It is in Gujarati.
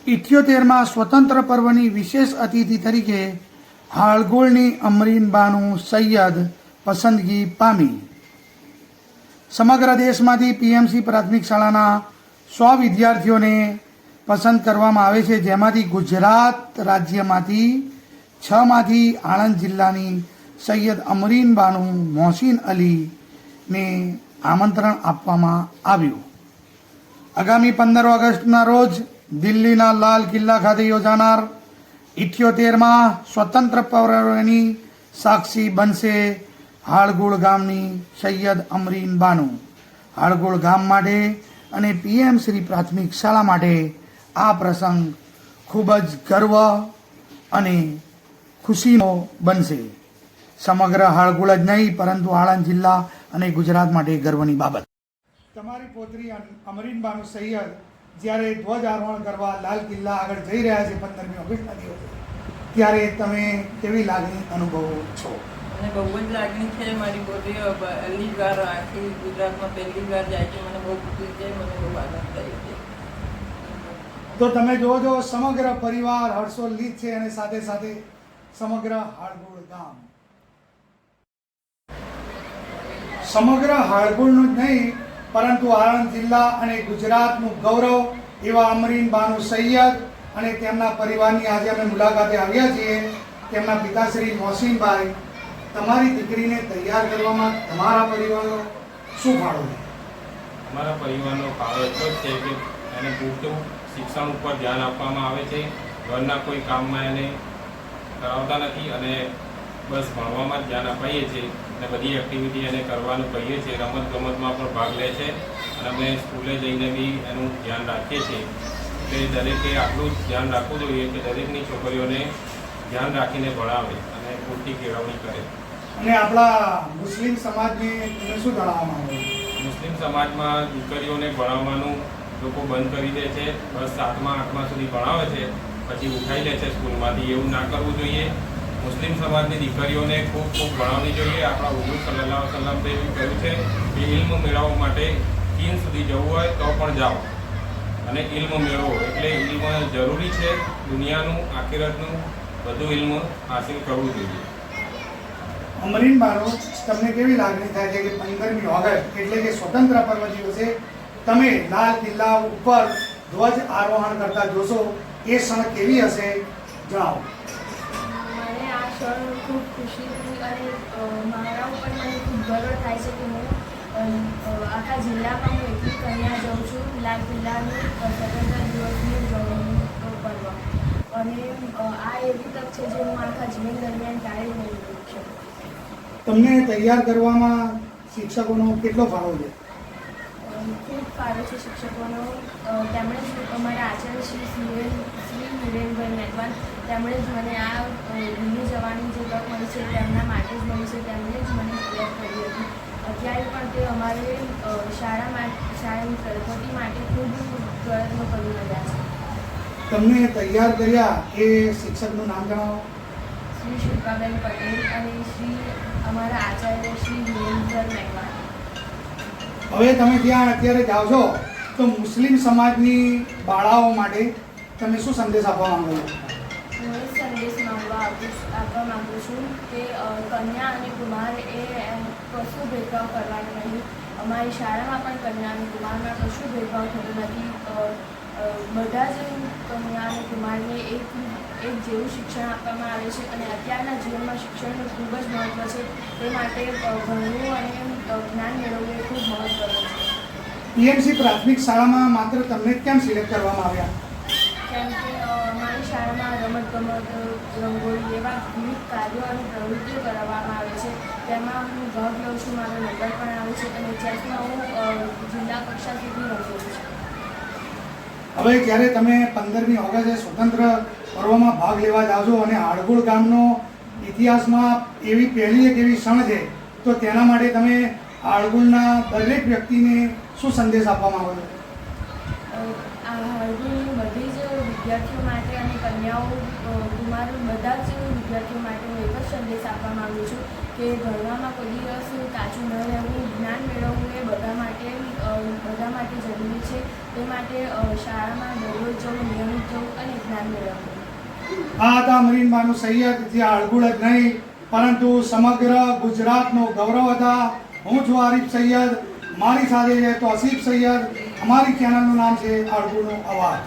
78માં સ્વતંત્ર પર્વની વિશેષ અતિથિ તરીકે હાળગોળની અમરીનબાનું સૈયદ પસંદગી પામી. સમગ્ર દેશમાંથી પીએમસી પ્રાથમિક શાળાના 100 વિદ્યાર્થીઓને પસંદ કરવામાં આવે છે, જેમાંથી ગુજરાત રાજ્યમાંથી 6માંથી આણંદ જિલ્લાની સૈયદ અમરીનબાનું મોહસિન અલીને આમંત્રણ આપવામાં આવ્યું. આગામી 15 ઓગસ્ટના રોજ દિલ્હીના લાલ કિલ્લા ખાતે યોજાનાર 78માં સ્વતંત્ર પર્વની સાક્ષી બનશે હાળગોળ ગામની સૈયદ અમરીનબાનું. હાળગોળ ગામ માટે અને પીએમ શ્રી પ્રાથમિક શાળા માટે આ પ્રસંગ ખૂબ જ ગર્વ અને ખુશીનો બનશે. સમગ્ર હાળગોળ જ નહીં પરંતુ આણંદ જિલ્લા અને ગુજરાત માટે ગર્વની બાબત. તમારી પોતરી અમરીનબાનું સૈયદ જ્યારે ધ્વજારોહણ કરવા લાલ કિલ્લા આગળ જઈ રહ્યા છે 15મી ઓગસ્ટના દિવસે, ત્યારે તમે કેવી લાગણી અનુભવો છો? મને બહુ જ લાગણી છે. મારી પોતે પહેલી વાર આખી ગુજરાતમાં પહેલી વાર જાય છે. મને બહુ ખુશી છે, મને બહુ આનંદ થાય છે. તો તમે જોવો છો સમગ્ર પરિવાર હર્ષોલ્લિત છે અને સાથે સાથે સમગ્ર હાળગોળ ગામ. સમગ્ર હાળગોળનું જ નહીં પરંતુ આણંદ જિલ્લા અને ગુજરાતનું ગૌરવ એવા અમરીનબાનું સૈયદ અને તેમના પરિવારની આજે અમે મુલાકાતે આવ્યા છીએ. તેમના પિતાશ્રી મોહસિનભાઈ, તમારી દીકરીને તૈયાર કરવામાં તમારા પરિવારનો શું ફાળો છે? અમારા પરિવારનો ફાળો એટલો જ છે કે એને પૂરતું શિક્ષણ ઉપર ધ્યાન આપવામાં આવે છે. ઘરના કોઈ કામમાં એને કરાવતા નથી અને બસ ભણવામાં જ ધ્યાન અપાઈએ છીએ અને બધી એક્ટિવિટી એને કરવાનું કહીએ છીએ. રમતગમતમાં પણ ભાગ લે છે અને અમે સ્કૂલે જઈને બી એનું ધ્યાન રાખીએ છીએ. એટલે દરેકે આટલું જ ધ્યાન રાખવું જોઈએ કે દરેકની છોકરીઓને ધ્યાન રાખીને ભણાવે અને પૂરતી કેળવણી કરે. અને આપણા મુસ્લિમ સમાજને તમે શું જણાવવા માંગો? મુસ્લિમ સમાજમાં દીકરીઓને ભણાવવાનું લોકો બંધ કરી દે છે. બસ 7મા 8મા સુધી ભણાવે છે, પછી ઉઠાઈ લે છે સ્કૂલમાંથી. એવું ના કરવું જોઈએ. મુસ્લિમ સમાજની દીકરીઓને ખૂબ ખૂબ ભણાવવી જોઈએ. આપણા હુઝુર સલ્લલ્લાહુ અલૈહિ વસલ્લમે એવું કહ્યું છે કે ઇલ્મ મેળવવા માટે ચીન સુધી જવું હોય તો પણ જાઓ અને ઇલ્મ મેળવો. એટલે ઇલ્મ જરૂરી છે. દુનિયાનું, આખિરતનું બધું ઇલ્મ હાસિલ કરવું જોઈએ. અમરીનબાનો, તમને કેવી લાગણી થાય છે કે 15મી ઓગસ્ટ એટલે કે સ્વતંત્ર પર્વ દિવસે તમે લાલ કિલ્લા ઉપર ધ્વજ આરોહણ કરતા જોશો? એ ક્ષણ કેવી હશે, જણાવો. મને આ ક્ષણ ખૂબ ખુશી અને મારા ઉપર મને ખૂબ ગર્વ થાય છે કે હું આખા જિલ્લામાં હું એટલી કન્યા જાઉં છું લાલ કિલ્લાનું સ્વતંત્ર દિવસનું પર્વ. અને આ એવી તક છે જે હું આખા જીવન દરમિયાન ટાળી નહીં શકું. તમને તૈયાર કરવામાં શિક્ષકોનો કેટલો ફાળો છે? ખૂબ ફાળો છે શિક્ષકોનો. તેમણે જ અમારા આચાર્ય શ્રી વિરેનભાઈ મહેરબાન, તેમણે જ મને આ દિલ્હી જવાની જે તક મળી છે તેમના માટે જ મળી છે. તેમણે જ મને સિલેક્ટ કરી હતી. અત્યારે પણ તે અમારે શાળાની પ્રગતિ માટે ખૂબ પ્રયત્નો કરી રહ્યા છે. તમને તૈયાર કર્યા એ શિક્ષકનું નામ જણાવો. શ્રી શિલ્પાબેન પટેલ અને શ્રી અમારા આચાર્ય શ્રી વિરેનભાઈ મહેરબાન. હવે તમે ત્યાં અત્યારે જાઓ છો તો મુસ્લિમ સમાજની બાળાઓ માટે તમે શું સંદેશ આપવા માંગો છો? હું એ સંદેશ આપવા માગું છું કે કન્યા અને કુમાર એ કશું ભેદભાવ કરવાનો નહીં. અમારી શાળામાં પણ કન્યા અને કુમારમાં કશું ભેદભાવ થતો નથી. બધા જ કન્યા અને કુમારને એક જેવું શિક્ષણ આપવામાં આવે છે અને અત્યારના જીવનમાં શિક્ષણનું ખૂબ જ મહત્ત્વ છે. તે માટે ભણવું અને જ્ઞાન મેળવવું એ ખૂબ મહત્ત્વનું છે. પીએમસી પ્રાથમિક શાળામાં માત્ર તમને કેમ સિલેક્ટ કરવામાં આવ્યા? કેમ કે અમારી શાળામાં રમતગમત, રંગોળી એવા વિવિધ કાર્યો અને પ્રવૃત્તિઓ કરાવવામાં આવે છે. તેમાં હું ભાગ લઉં છું. મારો નંબર પણ આવે છે અને ચેસમાં હું જિલ્લા કક્ષા સુધી રમું છું. હવે જ્યારે તમે 15મી ઓગસ્ટે સ્વતંત્ર પર્વમાં ભાગ લેવા જાઓ છો અને હાળગોળ ગામનો ઇતિહાસમાં એવી પહેલી એક એવી ક્ષણ છે, તો તેના માટે તમે હાળગોળના દરેક વ્યક્તિને શું સંદેશ આપવા માંગો છો? આ હાળગોળની બધી જ વિદ્યાર્થીઓ માટે અને કન્યાઓ, કુમારો બધા જ વિદ્યાર્થીઓ માટે હું એક જ સંદેશ આપવા માગું છું કે ભણવામાં કોઈ દિવસ કાચું ન રહેવું. જ્ઞાન મેળવવું એ બધા માટે જરૂરી છે. તે માટે શાળામાં દરરોજ જવું, નિયમિત જવું અને મેળવવું. આ હતા અમરીન બાનુ સૈયદ, જે હળગુળ જ નહીં પરંતુ સમગ્ર ગુજરાતનો ગૌરવ હતા. હું છું આરીફ સૈયદ, મારી સાથે છે તોસીફ સૈયદ. અમારી ચેનલનું નામ છે હળગુળનો અવાજ.